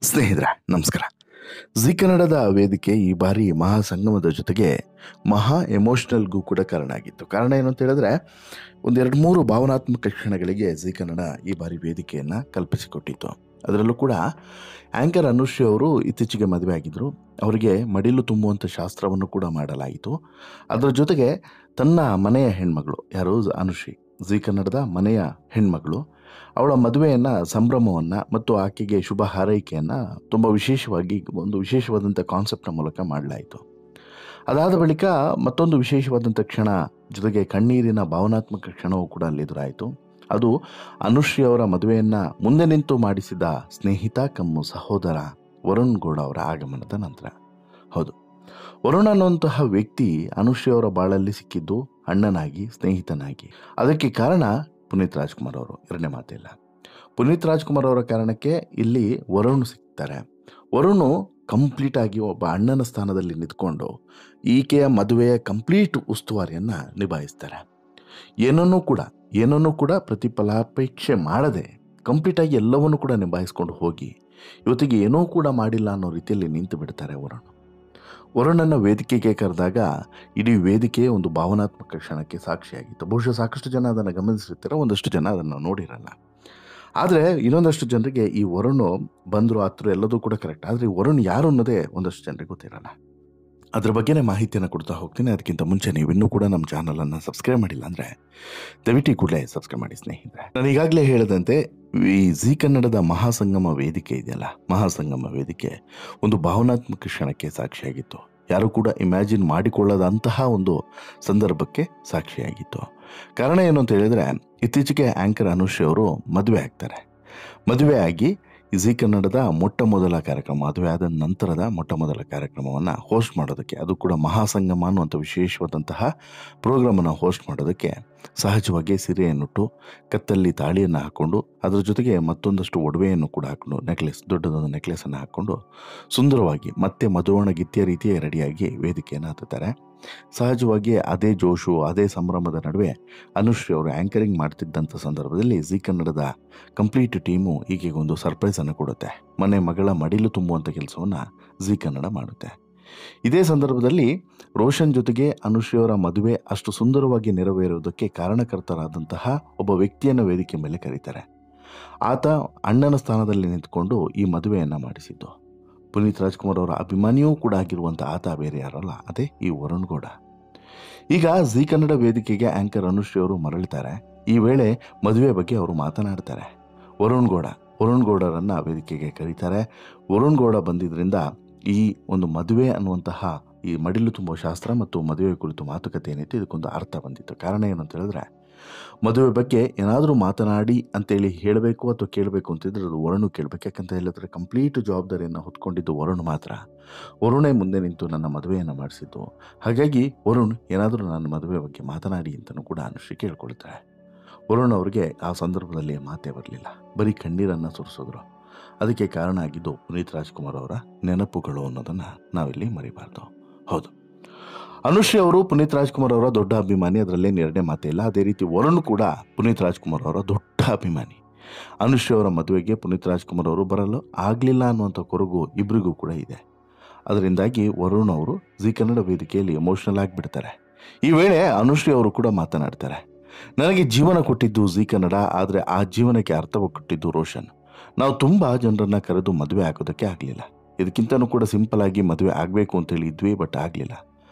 ಸ್ನೇಹಿತರೆ ನಮಸ್ಕಾರ. ಜಿ ಕನ್ನಡದ ವೇದಿಕೆ ಈ ಬಾರಿ ಮಹಾ ಸಂಗಮದ ಜೊತೆಗೆ ಮಹಾ ಎಮೋಷನಲ್ಗೂ ಕೂಡ ಕಾರಣ ಆಗಿತ್ತು. ಕಾರಣ ಏನು ಅಂತ ಹೇಳಿದ್ರೆ, ಒಂದೆರಡು ಮೂರು ಭಾವನಾತ್ಮಕ ಕ್ಷಣಗಳಿಗೆ ಜಿ ಕನ್ನಡ ಈ ಬಾರಿ ವೇದಿಕೆಯನ್ನು ಕಲ್ಪಿಸಿಕೊಟ್ಟಿತ್ತು. ಅದರಲ್ಲೂ ಕೂಡ ಆ್ಯಂಕರ್ ಅನುಶ್ರೀ ಅವರು ಇತ್ತೀಚೆಗೆ ಮದುವೆ ಆಗಿದ್ದರು. ಅವರಿಗೆ ಮಡಿಲು ತುಂಬುವಂಥ ಶಾಸ್ತ್ರವನ್ನು ಕೂಡ ಮಾಡಲಾಯಿತು. ಅದರ ಜೊತೆಗೆ ತನ್ನ ಮನೆಯ ಹೆಣ್ಮಗಳು ಯಾರು ಅನುಶ್ರೀ, ಜಿ ಕನ್ನಡದ ಮನೆಯ ಹೆಣ್ಮಗಳು, ಅವಳ ಮದುವೆಯನ್ನು ಸಂಭ್ರಮವನ್ನು ಮತ್ತು ಆಕೆಗೆ ಶುಭ ಹಾರೈಕೆಯನ್ನು ತುಂಬ ವಿಶೇಷವಾಗಿ ಒಂದು ವಿಶೇಷವಾದಂಥ ಕಾನ್ಸೆಪ್ಟ್ನ ಮೂಲಕ ಮಾಡಲಾಯಿತು. ಅದಾದ ಬಳಿಕ ಮತ್ತೊಂದು ವಿಶೇಷವಾದಂಥ ಕ್ಷಣ, ಜೊತೆಗೆ ಕಣ್ಣೀರಿನ ಭಾವನಾತ್ಮಕ ಕ್ಷಣವೂ ಕೂಡ ಅಲ್ಲಿ ಎದುರಾಯಿತು. ಅದು ಅನುಶ್ರೀ ಅವರ ಮದುವೆಯನ್ನು ಮುಂದೆ ನಿಂತು ಮಾಡಿಸಿದ ಸ್ನೇಹಿತ ಕಮ್ಮು ಸಹೋದರ ವರುಣ್ ಗೌಡ ಅವರ ಆಗಮನದ ನಂತರ. ಹೌದು, ವರುಣ್ ಅನ್ನುವಂತಹ ವ್ಯಕ್ತಿ ಅನುಶ್ರೀ ಅವರ ಬಾಳಲ್ಲಿ ಸಿಕ್ಕಿದ್ದು ಅಣ್ಣನಾಗಿ, ಸ್ನೇಹಿತನಾಗಿ. ಅದಕ್ಕೆ ಕಾರಣ ಪುನೀತ್ ರಾಜ್ಕುಮಾರ್ ಅವರು, ಎರಡನೇ ಮಾತಿಲ್ಲ. ಪುನೀತ್ ರಾಜ್ಕುಮಾರ್ ಅವರ ಕಾರಣಕ್ಕೆ ಇಲ್ಲಿ ವರುಣ್ ಸಿಗ್ತಾರೆ. ವರುಣ್ ಕಂಪ್ಲೀಟ್ ಆಗಿ ಒಬ್ಬ ಅಣ್ಣನ ಸ್ಥಾನದಲ್ಲಿ ನಿಂತ್ಕೊಂಡು ಈಕೆಯ ಮದುವೆಯ ಕಂಪ್ಲೀಟ್ ಉಸ್ತುವಾರಿಯನ್ನು ನಿಭಾಯಿಸ್ತಾರೆ. ಏನನ್ನೂ ಕೂಡ ಪ್ರತಿಫಲಾಪೇಕ್ಷೆ ಮಾಡದೆ ಕಂಪ್ಲೀಟಾಗಿ ಎಲ್ಲವನ್ನೂ ಕೂಡ ನಿಭಾಯಿಸ್ಕೊಂಡು ಹೋಗಿ ಇವತ್ತಿಗೆ ಏನೂ ಕೂಡ ಮಾಡಿಲ್ಲ ಅನ್ನೋ ರೀತಿಯಲ್ಲಿ ನಿಂತು ಬಿಡ್ತಾರೆ ವರುಣನ ವೇದಿಕೆಗೆ ಕರೆದಾಗ ಇಡೀ ವೇದಿಕೆ ಒಂದು ಭಾವನಾತ್ಮಕ ಕ್ಷಣಕ್ಕೆ ಸಾಕ್ಷಿಯಾಗಿತ್ತು. ಬಹುಶಃ ಸಾಕಷ್ಟು ಜನ ಅದನ್ನು ಗಮನಿಸಿರ್ತಾರೆ, ಒಂದಷ್ಟು ಜನ ಅದನ್ನು ನೋಡಿರಲ್ಲ. ಆದರೆ ಇನ್ನೊಂದಷ್ಟು ಜನರಿಗೆ ಈ ವರುಣ್ ಬಂದರು ಹತ್ರ ಎಲ್ಲದೂ ಕೂಡ ಕರೆಕ್ಟ್, ಆದರೆ ವರುಣ್ ಯಾರು ಅನ್ನೋದೇ ಒಂದಷ್ಟು ಜನರಿಗೆ ಗೊತ್ತಿರಲ್ಲ. ಅದ್ರ ಬಗ್ಗೆನೇ ಮಾಹಿತಿಯನ್ನು ಕೊಡ್ತಾ ಹೋಗ್ತೀನಿ. ಅದಕ್ಕಿಂತ ಮುಂಚೆ ನೀವು ಇನ್ನೂ ಕೂಡ ನಮ್ಮ ಚಾನಲನ್ನು ಸಬ್ಸ್ಕ್ರೈಬ್ ಮಾಡಿಲ್ಲ ಅಂದರೆ ದಯವಿಟ್ಟು ಕೂಡಲೇ ಸಬ್ಸ್ಕ್ರೈಬ್ ಮಾಡಿ ಸ್ನೇಹಿತರೆ. ನಾನು ಈಗಾಗಲೇ ಹೇಳಿದಂತೆ ಈ ಜಿ ಕನ್ನಡದ ಮಹಾಸಂಗಮ ವೇದಿಕೆ ಇದೆಯಲ್ಲ, ಮಹಾಸಂಗಮ ವೇದಿಕೆ ಒಂದು ಭಾವನಾತ್ಮಕ ಕ್ಷಣಕ್ಕೆ ಸಾಕ್ಷಿಯಾಗಿತ್ತು. ಯಾರು ಕೂಡ ಇಮ್ಯಾಜಿನ್ ಮಾಡಿಕೊಳ್ಳದಂತಹ ಒಂದು ಸಂದರ್ಭಕ್ಕೆ ಸಾಕ್ಷಿಯಾಗಿತ್ತು. ಕಾರಣ ಏನು ಅಂತ ಹೇಳಿದರೆ, ಇತ್ತೀಚೆಗೆ ಆ್ಯಂಕರ್ ಅನುಶ್ರೀ ಅವರು ಮದುವೆ ಆಗ್ತಾರೆ. ಮದುವೆ ಆಗಿ ಜಿ ಕನ್ನಡದ ಮೊಟ್ಟ ಮೊದಲ ಕಾರ್ಯಕ್ರಮ, ಮದುವೆ ಆದ ನಂತರದ ಮೊಟ್ಟ ಮೊದಲ ಕಾರ್ಯಕ್ರಮವನ್ನು ಹೋಸ್ಟ್ ಮಾಡೋದಕ್ಕೆ, ಅದು ಕೂಡ ಮಹಾಸಂಗಮ ಅನ್ನುವಂಥ ವಿಶೇಷವಾದಂತಹ ಪ್ರೋಗ್ರಾಮನ್ನು ಹೋಸ್ಟ್ ಮಾಡೋದಕ್ಕೆ ಸಹಜವಾಗಿ ಸೀರೆಯನ್ನುಟ್ಟು ಕತ್ತಲ್ಲಿ ತಾಳಿಯನ್ನು ಹಾಕ್ಕೊಂಡು ಅದರ ಜೊತೆಗೆ ಮತ್ತೊಂದಷ್ಟು ಒಡವೆಯನ್ನು ಕೂಡ ಹಾಕ್ಕೊಂಡು ದೊಡ್ಡದೊಂದು ನೆಕ್ಲೆಸನ್ನು ಹಾಕ್ಕೊಂಡು ಸುಂದರವಾಗಿ ಮತ್ತೆ ಮಧುವರ್ಣಗಿತ್ತಿಯ ರೀತಿಯೇ ರೆಡಿಯಾಗಿ ವೇದಿಕೆಯನ್ನು ಹತ್ತುತ್ತಾರೆ. ಸಹಜವಾಗಿ ಅದೇ ಜೋಶು, ಅದೇ ಸಂಭ್ರಮದ ನಡುವೆ ಅನುಶ್ರೀ ಅವರು ಆ್ಯಂಕರಿಂಗ್ ಮಾಡ್ತಿದ್ದಂಥ ಸಂದರ್ಭದಲ್ಲಿ ಜಿ ಕನ್ನಡದ ಕಂಪ್ಲೀಟ್ ಟೀಮು ಈಕೆಗೆ ಒಂದು ಸರ್ಪ್ರೈಸನ್ನು ಕೊಡುತ್ತೆ. ಮಗಳ ಮಡಿಲು ತುಂಬುವಂಥ ಕೆಲಸವನ್ನು ಜಿ ಕನ್ನಡ ಮಾಡುತ್ತೆ. ಇದೇ ಸಂದರ್ಭದಲ್ಲಿ ರೋಷನ್ ಜೊತೆಗೆ ಅನುಶ್ರೀ ಅವರ ಮದುವೆ ಅಷ್ಟು ಸುಂದರವಾಗಿ ನೆರವೇರುವುದಕ್ಕೆ ಕಾರಣಕರ್ತರಾದಂತಹ ಒಬ್ಬ ವ್ಯಕ್ತಿಯನ್ನು ವೇದಿಕೆ ಮೇಲೆ ಕರೀತಾರೆ. ಆತ ಅಣ್ಣನ ಸ್ಥಾನದಲ್ಲಿ ನಿಂತುಕೊಂಡು ಈ ಮದುವೆಯನ್ನು ಮಾಡಿಸಿದ್ದು. ಪುನೀತ್ ರಾಜ್ಕುಮಾರ್ ಅವರ ಅಭಿಮಾನಿಯೂ ಕೂಡ ಆಗಿರುವಂಥ ಆತ ಬೇರೆ ಯಾರಲ್ಲ, ಅದೇ ಈ ವರುಣ್ ಗೌಡ. ಈಗ ಜಿ ಕನ್ನಡ ವೇದಿಕೆಗೆ ಆ್ಯಂಕರ್ ಅನುಶ್ರೀ ಅವರು ಮರಳುತ್ತಾರೆ. ಈ ವೇಳೆ ಮದುವೆ ಬಗ್ಗೆ ಅವರು ಮಾತನಾಡ್ತಾರೆ. ವರುಣ್ ಗೌಡರನ್ನು ವೇದಿಕೆಗೆ ಕರೀತಾರೆ. ವರುಣ್ ಗೌಡ ಬಂದಿದ್ದರಿಂದ ಈ ಒಂದು ಮದುವೆ ಅನ್ನುವಂತಹ ಈ ಮಡಿಲು ತುಂಬುವ ಶಾಸ್ತ್ರ ಮತ್ತು ಮದುವೆ ಕುರಿತು ಮಾತುಕತೆ ಏನಿತ್ತು, ಇದಕ್ಕೊಂದು ಅರ್ಥ ಬಂದಿತ್ತು. ಕಾರಣ ಏನಂತ ಹೇಳಿದ್ರೆ, ಮದುವೆ ಬಗ್ಗೆ ಏನಾದರೂ ಮಾತನಾಡಿ ಅಂತೇಳಿ ಹೇಳಬೇಕು ಅಥವಾ ಕೇಳಬೇಕು ಅಂತಿದ್ರೆ ಅದು ವರುಣ್ ಕೇಳಬೇಕು. ಯಾಕಂತ ಹೇಳಿದ್ರೆ ಕಂಪ್ಲೀಟ್ ಜವಾಬ್ದಾರಿಯನ್ನು ಹೊತ್ಕೊಂಡಿದ್ದು ವರುಣ್ ಮಾತ್ರ. ವರುಣೇ ಮುಂದೆ ನಿಂತು ನನ್ನ ಮದುವೆಯನ್ನು ಮಾಡಿಸಿದ್ದು. ಹಾಗಾಗಿ ವರುಣ್ ಏನಾದರೂ ನನ್ನ ಮದುವೆ ಬಗ್ಗೆ ಮಾತನಾಡಿ ಅಂತಲೂ ಕೂಡ ಅನುಶ್ರೀ ಕೇಳ್ಕೊಳ್ತಾರೆ. ವರುಣ್ ಅವರಿಗೆ ಆ ಸಂದರ್ಭದಲ್ಲಿ ಮಾತೇ ಬರಲಿಲ್ಲ, ಬರೀ ಕಣ್ಣೀರನ್ನು ಸುರಿಸಿದ್ರು. ಅದಕ್ಕೆ ಕಾರಣ ಆಗಿದ್ದು ಪುನೀತ್ ರಾಜ್ಕುಮಾರ್ ಅವರ ನೆನಪುಗಳು ಅನ್ನೋದನ್ನು ನಾವಿಲ್ಲಿ ಮರಿಬಾರ್ದು. ಹೌದು, ಅನುಶ್ರೀ ಅವರು ಪುನೀತ್ ರಾಜ್ಕುಮಾರ್ ಅವರ ದೊಡ್ಡ ಅಭಿಮಾನಿ, ಅದರಲ್ಲೇನು ಎರಡನೇ ಮಾತೇ ಇಲ್ಲ. ಅದೇ ರೀತಿ ವರುಣ್ ಕೂಡ ಪುನೀತ್ ರಾಜ್ಕುಮಾರ್ ಅವರ ದೊಡ್ಡ ಅಭಿಮಾನಿ. ಅನುಶ್ರೀ ಅವರ ಮದುವೆಗೆ ಪುನೀತ್ ರಾಜ್ಕುಮಾರ್ ಅವರು ಬರಲು ಆಗಲಿಲ್ಲ ಅನ್ನುವಂಥ ಕೊರಗು ಇಬ್ಬರಿಗೂ ಕೂಡ ಇದೆ. ಅದರಿಂದಾಗಿ ವರುಣ್ ಅವರು ಜಿ ಕನ್ನಡ ವೇದಿಕೆಯಲ್ಲಿ ಎಮೋಷನಲ್ ಆಗಿಬಿಡ್ತಾರೆ. ಈ ವೇಳೆ ಅನುಶ್ರೀ ಅವರು ಕೂಡ ಮಾತನಾಡ್ತಾರೆ. ನನಗೆ ಜೀವನ ಕೊಟ್ಟಿದ್ದು ಜಿ ಕನ್ನಡ, ಆದರೆ ಆ ಜೀವನಕ್ಕೆ ಅರ್ಥ ಕೊಟ್ಟಿದ್ದು ರೋಷನ್. ನಾವು ತುಂಬ ಜನರನ್ನು ಕರೆದು ಮದುವೆ ಆಗೋದಕ್ಕೆ ಆಗಲಿಲ್ಲ. ಇದಕ್ಕಿಂತನೂ ಕೂಡ ಸಿಂಪಲ್ ಆಗಿ ಮದುವೆ ಆಗಬೇಕು ಅಂತೇಳಿ ಇದ್ವಿ, ಬಟ್ ಆಗಲಿಲ್ಲ.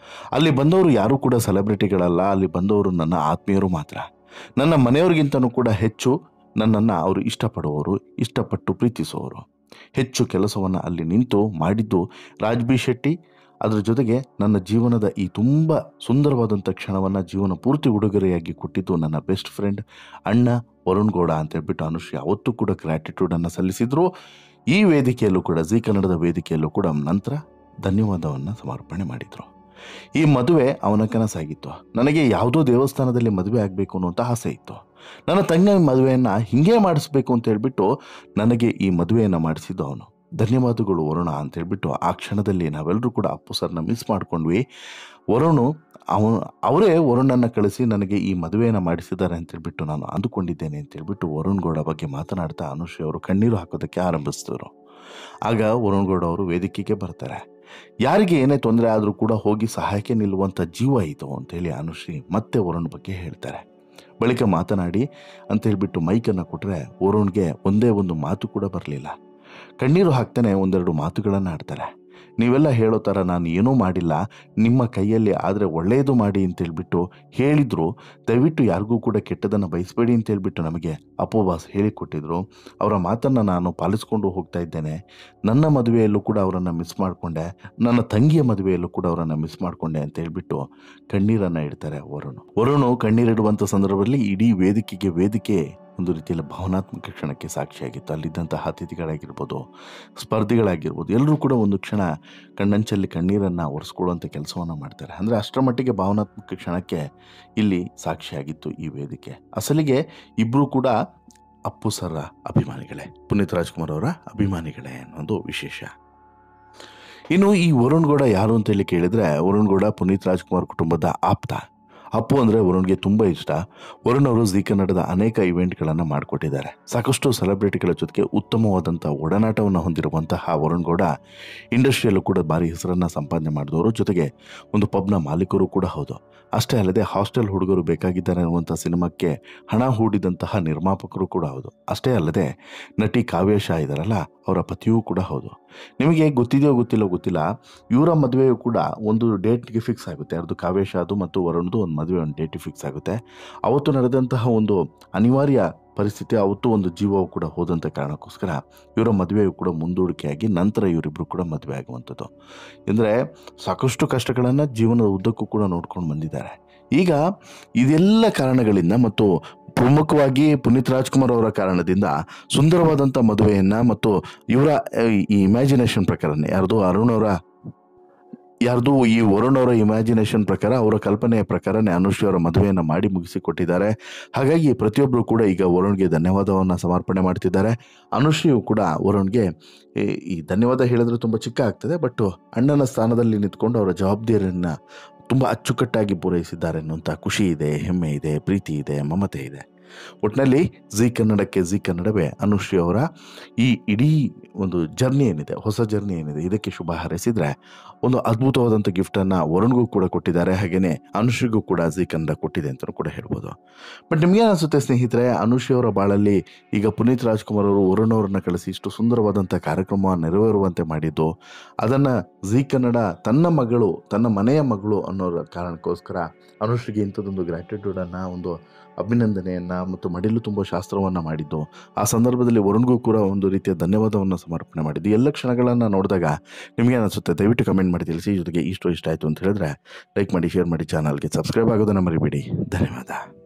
ಅಲ್ಲಿ ಬಂದವರು ಯಾರೂ ಕೂಡ ಸೆಲೆಬ್ರಿಟಿಗಳಲ್ಲ, ಅಲ್ಲಿ ಬಂದವರು ನನ್ನ ಆತ್ಮೀಯರು ಮಾತ್ರ. ನನ್ನ ಮನೆಯವ್ರಿಗಿಂತನೂ ಕೂಡ ಹೆಚ್ಚು ನನ್ನನ್ನು ಅವರು ಇಷ್ಟಪಡುವವರು, ಇಷ್ಟಪಟ್ಟು ಪ್ರೀತಿಸುವವರು. ಹೆಚ್ಚು ಕೆಲಸವನ್ನು ಅಲ್ಲಿ ನಿಂತು ಮಾಡಿದ್ದು ರಾಜ್ಬಿ ಶೆಟ್ಟಿ. ಅದರ ಜೊತೆಗೆ ನನ್ನ ಜೀವನದ ಈ ತುಂಬ ಸುಂದರವಾದಂಥ ಕ್ಷಣವನ್ನು ಜೀವನ ಪೂರ್ತಿ ಉಡುಗೊರೆಯಾಗಿ ಕೊಟ್ಟಿದ್ದು ನನ್ನ ಬೆಸ್ಟ್ ಫ್ರೆಂಡ್ ಅಣ್ಣ ವರುಣ್ ಗೌಡ ಅಂತೇಳ್ಬಿಟ್ಟು ಅನುಶ್ರೀ ಅವತ್ತು ಕೂಡ ಗ್ರ್ಯಾಟಿಟ್ಯೂಡನ್ನು ಸಲ್ಲಿಸಿದ್ರು. ಈ ವೇದಿಕೆಯಲ್ಲೂ ಕೂಡ, ಜಿ ಕನ್ನಡದ ವೇದಿಕೆಯಲ್ಲೂ ಕೂಡ ನಂತರ ಧನ್ಯವಾದವನ್ನು ಸಮರ್ಪಣೆ ಮಾಡಿದರು. ಈ ಮದುವೆ ಅವನ ಕನಸಾಗಿತ್ತು. ನನಗೆ ಯಾವುದೋ ದೇವಸ್ಥಾನದಲ್ಲಿ ಮದುವೆ ಆಗಬೇಕು ಅನ್ನುವಂಥ ಆಸೆ ಇತ್ತು. ನನ್ನ ತಂಗಿ ಮದುವೆಯನ್ನು ಹಿಂಗೆ ಮಾಡಿಸ್ಬೇಕು ಅಂತ ಹೇಳ್ಬಿಟ್ಟು ನನಗೆ ಈ ಮದುವೆಯನ್ನು ಮಾಡಿಸಿದ್ದು ಅವನು. ಧನ್ಯವಾದಗಳು ವರುಣ ಅಂತೇಳ್ಬಿಟ್ಟು ಆ ಕ್ಷಣದಲ್ಲಿ ನಾವೆಲ್ಲರೂ ಕೂಡ ಅಪ್ಪು ಸರ್ನ ಮಿಸ್ ಮಾಡ್ಕೊಂಡ್ವಿ. ಅವರೇ ವರುಣನ್ನು ಕಳಿಸಿ ನನಗೆ ಈ ಮದುವೆಯನ್ನು ಮಾಡಿಸಿದ್ದಾರೆ ಅಂತೇಳ್ಬಿಟ್ಟು ನಾನು ಅಂದುಕೊಂಡಿದ್ದೇನೆ ಅಂತೇಳ್ಬಿಟ್ಟು ವರುಣ್ ಗೌಡ ಬಗ್ಗೆ ಮಾತನಾಡ್ತಾ ಅನುಶ್ರೀ ಅವರು ಕಣ್ಣೀರು ಹಾಕೋದಕ್ಕೆ ಆರಂಭಿಸಿದರು. ಆಗ ವರುಣ್ ಗೌಡ ಅವರು ವೇದಿಕೆಗೆ ಬರ್ತಾರೆ. ಯಾರಿಗೆ ಏನೇ ತೊಂದರೆ ಆದರೂ ಕೂಡ ಹೋಗಿ ಸಹಾಯಕ್ಕೆ ನಿಲ್ಲುವಂಥ ಜೀವ ಇದು ಅಂತೇಳಿ ಅನುಶ್ರೀ ಮತ್ತೆ ವರುಣ್ ಬಗ್ಗೆ ಹೇಳ್ತಾರೆ. ಬಳಿಕ ಮಾತನಾಡಿ ಅಂತ ಹೇಳ್ಬಿಟ್ಟು ಮೈಕನ್ನು ಕೊಟ್ಟರೆ ವರುಣ್ಗೆ ಒಂದೇ ಒಂದು ಮಾತು ಕೂಡ ಬರಲಿಲ್ಲ. ಕಣ್ಣೀರು ಹಾಕ್ತಾನೆ ಒಂದೆರಡು ಮಾತುಗಳನ್ನು ಆಡ್ತಾರೆ. ನೀವೆಲ್ಲ ಹೇಳೋ ಥರ ನಾನು ಏನೂ ಮಾಡಿಲ್ಲ, ನಿಮ್ಮ ಕೈಯಲ್ಲಿ ಆದರೆ ಒಳ್ಳೆಯದು ಮಾಡಿ ಅಂತೇಳ್ಬಿಟ್ಟು ಹೇಳಿದರು. ದಯವಿಟ್ಟು ಯಾರಿಗೂ ಕೂಡ ಕೆಟ್ಟದನ್ನು ಬಯಸಬೇಡಿ ಅಂತೇಳ್ಬಿಟ್ಟು ನಮಗೆ ಅಪ್ಪುಬಾಸ್ ಹೇಳಿಕೊಟ್ಟಿದ್ರು. ಅವರ ಮಾತನ್ನು ನಾನು ಪಾಲಿಸ್ಕೊಂಡು ಹೋಗ್ತಾ ಇದ್ದೇನೆ. ನನ್ನ ಮದುವೆಯಲ್ಲೂ ಕೂಡ ಅವರನ್ನು ಮಿಸ್ ಮಾಡಿಕೊಂಡೆ, ನನ್ನ ತಂಗಿಯ ಮದುವೆಯಲ್ಲೂ ಕೂಡ ಅವರನ್ನು ಮಿಸ್ ಮಾಡಿಕೊಂಡೆ ಅಂತ ಹೇಳ್ಬಿಟ್ಟು ಕಣ್ಣೀರನ್ನು ಇಡ್ತಾರೆ ವರುಣ್ ಕಣ್ಣೀರಿಡುವಂಥ ಸಂದರ್ಭದಲ್ಲಿ ಇಡೀ ವೇದಿಕೆ ಒಂದು ರೀತಿಯಲ್ಲಿ ಭಾವನಾತ್ಮಕ ಕ್ಷಣಕ್ಕೆ ಸಾಕ್ಷಿಯಾಗಿತ್ತು. ಅಲ್ಲಿದ್ದಂತಹ ಅತಿಥಿಗಳಾಗಿರ್ಬೋದು, ಸ್ಪರ್ಧಿಗಳಾಗಿರ್ಬೋದು, ಎಲ್ಲರೂ ಕೂಡ ಒಂದು ಕ್ಷಣ ಕಣ್ಣಂಚಲ್ಲಿ ಕಣ್ಣೀರನ್ನು ಒರೆಸ್ಕೊಳ್ಳುವಂಥ ಕೆಲಸವನ್ನು ಮಾಡ್ತಾರೆ. ಅಂದರೆ ಅಷ್ಟರ ಮಟ್ಟಿಗೆ ಭಾವನಾತ್ಮಕ ಕ್ಷಣಕ್ಕೆ ಇಲ್ಲಿ ಸಾಕ್ಷಿಯಾಗಿತ್ತು ಈ ವೇದಿಕೆ. ಅಸಲಿಗೆ ಇಬ್ಬರು ಕೂಡ ಅಪ್ಪು ಸರ್ ಅಭಿಮಾನಿಗಳೇ, ಪುನೀತ್ ರಾಜ್ಕುಮಾರ್ ಅವರ ಅಭಿಮಾನಿಗಳೇ ಅನ್ನೋದು ವಿಶೇಷ. ಇನ್ನು ಈ ವರುಣ್ ಗೌಡ ಯಾರು ಅಂತೇಳಿ ಕೇಳಿದರೆ, ವರುಣ್ ಗೌಡ ಪುನೀತ್ ರಾಜ್ಕುಮಾರ್ ಕುಟುಂಬದ ಆಪ್ತ. ಅಪ್ಪು ಅಂದರೆ ವರುಣ್ಗೆ ತುಂಬ ಇಷ್ಟ. ವರುಣ್ ಅವರು ಜೀ ಕನ್ನಡದ ಅನೇಕ ಇವೆಂಟ್ಗಳನ್ನು ಮಾಡಿಕೊಟ್ಟಿದ್ದಾರೆ. ಸಾಕಷ್ಟು ಸೆಲೆಬ್ರಿಟಿಗಳ ಜೊತೆಗೆ ಉತ್ತಮವಾದಂಥ ಒಡನಾಟವನ್ನು ಹೊಂದಿರುವಂತಹ ವರುಣ್ ಗೌಡ ಇಂಡಸ್ಟ್ರಿಯಲ್ಲೂ ಕೂಡ ಭಾರಿ ಹೆಸರನ್ನು ಸಂಪಾದನೆ ಮಾಡಿದವರು, ಜೊತೆಗೆ ಒಂದು ಪಬ್ನ ಮಾಲೀಕರು ಕೂಡ ಹೌದು. ಅಷ್ಟೇ ಅಲ್ಲದೆ ಹಾಸ್ಟೆಲ್ ಹುಡುಗರು ಬೇಕಾಗಿದ್ದಾರೆ ಅನ್ನುವಂಥ ಸಿನಿಮಾಕ್ಕೆ ಹಣ ಹೂಡಿದಂತಹ ನಿರ್ಮಾಪಕರು ಕೂಡ ಹೌದು. ಅಷ್ಟೇ ಅಲ್ಲದೆ ನಟಿ ಕಾವ್ಯ ಶಾ ಇದ್ದಾರಲ್ಲ, ಅವರ ಪತಿಯೂ ಕೂಡ ಹೌದು. ನಿಮಗೆ ಗೊತ್ತಿದೆಯೋ ಗೊತ್ತಿಲ್ಲ, ಇವರ ಮದುವೆಯೂ ಕೂಡ ಒಂದು ಡೇಟ್ಗೆ ಫಿಕ್ಸ್ ಆಗುತ್ತೆ. ಅದು ಕಾವ್ಯ ಶಾದು ಮತ್ತು ವರುಣ್ದು ಒಂದು ಮದುವೆ ಒಂದು ಡೇಟ್ ಫಿಕ್ಸ್ ಆಗುತ್ತೆ. ಅವತ್ತು ನಡೆದಂತಹ ಒಂದು ಅನಿವಾರ್ಯ ಪರಿಸ್ಥಿತಿ, ಅವತ್ತು ಒಂದು ಜೀವವು ಕೂಡ ಹೋದಂಥ ಕಾರಣಕ್ಕೋಸ್ಕರ ಇವರ ಮದುವೆಯು ಕೂಡ ಮುಂದೂಡಿಕೆಯಾಗಿ ನಂತರ ಇವರಿಬ್ಬರು ಕೂಡ ಮದುವೆ ಆಗುವಂಥದ್ದು. ಅಂದರೆ ಸಾಕಷ್ಟು ಕಷ್ಟಗಳನ್ನು ಜೀವನದ ಉದ್ದಕ್ಕೂ ಕೂಡ ನೋಡ್ಕೊಂಡು ಬಂದಿದ್ದಾರೆ. ಈಗ ಇದೆಲ್ಲ ಕಾರಣಗಳಿಂದ ಮತ್ತು ಪ್ರಮುಖವಾಗಿ ಪುನೀತ್ ರಾಜ್ಕುಮಾರ್ ಅವರ ಕಾರಣದಿಂದ ಸುಂದರವಾದಂಥ ಮದುವೆಯನ್ನು ಮತ್ತು ಇವರ ಈ ಇಮ್ಯಾಜಿನೇಷನ್ ಪ್ರಕಾರನೇ ಯಾರ್ದು ಈ ವರುಣ್ ಅವರ ಇಮ್ಯಾಜಿನೇಷನ್ ಪ್ರಕಾರ, ಅವರ ಕಲ್ಪನೆಯ ಪ್ರಕಾರನೇ ಅನುಶ್ರೀ ಅವರ ಮದುವೆಯನ್ನು ಮಾಡಿ ಮುಗಿಸಿಕೊಟ್ಟಿದ್ದಾರೆ. ಹಾಗಾಗಿ ಪ್ರತಿಯೊಬ್ಬರು ಕೂಡ ಈಗ ವರುಣ್ಗೆ ಧನ್ಯವಾದವನ್ನು ಸಮರ್ಪಣೆ ಮಾಡ್ತಿದ್ದಾರೆ. ಅನುಶ್ರೀಯು ಕೂಡ ವರುಣ್ಗೆ ಈ ಧನ್ಯವಾದ ಹೇಳಿದ್ರೆ ತುಂಬ ಚಿಕ್ಕ ಆಗ್ತದೆ, ಬಟ್ ಅಣ್ಣನ ಸ್ಥಾನದಲ್ಲಿ ನಿಂತ್ಕೊಂಡು ಅವರ ಜವಾಬ್ದಾರಿಯನ್ನು ತುಂಬ ಅಚ್ಚುಕಟ್ಟಾಗಿ ಪೂರೈಸಿದ್ದಾರೆ ಅನ್ನುವಂಥ ಖುಷಿ ಇದೆ, ಹೆಮ್ಮೆ ಇದೆ, ಪ್ರೀತಿ ಇದೆ, ಮಮತೆ ಇದೆ. ಒಟ್ಟಿನಲ್ಲಿ ಜೀ ಕನ್ನಡವೇ ಅನುಶ್ರೀ ಅವರ ಈ ಇಡೀ ಒಂದು ಜರ್ನಿ ಏನಿದೆ, ಹೊಸ ಜರ್ನಿ ಏನಿದೆ, ಇದಕ್ಕೆ ಶುಭ ಹಾರೈಸಿದರೆ ಒಂದು ಅದ್ಭುತವಾದಂಥ ಗಿಫ್ಟನ್ನು ವರುಣ್ಗೂ ಕೂಡ ಕೊಟ್ಟಿದ್ದಾರೆ. ಹಾಗೆಯೇ ಅನುಶ್ರೀಗೂ ಕೂಡ ಜೀ ಕನ್ನಡ ಕೊಟ್ಟಿದೆ ಅಂತಲೂ ಕೂಡ ಹೇಳ್ಬೋದು. ಬಟ್ ನಿಮಗೇನು ಅನಿಸುತ್ತೆ ಸ್ನೇಹಿತರೆ, ಅನುಶ್ರೀ ಅವರ ಬಾಳಲ್ಲಿ ಈಗ ಪುನೀತ್ ರಾಜ್ಕುಮಾರ್ ಅವರು ವರುಣ್ ಅವರನ್ನು ಕಳಿಸಿ ಇಷ್ಟು ಸುಂದರವಾದಂಥ ಕಾರ್ಯಕ್ರಮ ನೆರವೇರುವಂತೆ ಮಾಡಿದ್ದು, ಅದನ್ನು ಜೀ ಕನ್ನಡ ತನ್ನ ಮನೆಯ ಮಗಳು ಅನ್ನೋ ಕಾರಣಕ್ಕೋಸ್ಕರ ಅನುಶ್ರೀಗೆ ಇಂಥದ್ದೊಂದು ಗ್ರ್ಯಾಟಿಟ್ಯೂಡನ್ನು, ಒಂದು ಅಭಿನಂದನೆಯನ್ನು ಮತ್ತು ಮಡಿಲು ತುಂಬ ಶಾಸ್ತ್ರವನ್ನು ಮಾಡಿದ್ದು, ಆ ಸಂದರ್ಭದಲ್ಲಿ ವರುಣ್ಗೂ ಕೂಡ ಒಂದು ರೀತಿಯ ಧನ್ಯವಾದವನ್ನು ಸಮರ್ಪಣೆ ಮಾಡಿದ್ದು, ಎಲ್ಲ ಕ್ಷಣಗಳನ್ನು ನೋಡಿದಾಗ ನಿಮಗೆ ಅನಿಸುತ್ತೆ? ದಯವಿಟ್ಟು ಕಮೆಂಟ್ ಮಾಡಿ ತಿಳಿಸಿ. ಜೊತೆಗೆ ಇಷ್ಟ ಆಯಿತು ಅಂತ ಹೇಳಿದ್ರೆ ಲೈಕ್ ಮಾಡಿ, ಶೇರ್ ಮಾಡಿ, ಚಾನಲ್ಗೆ ಸಬ್ಸ್ಕ್ರೈಬ್ ಆಗೋದನ್ನು ಮರಿಬೇಡಿ. ಧನ್ಯವಾದ.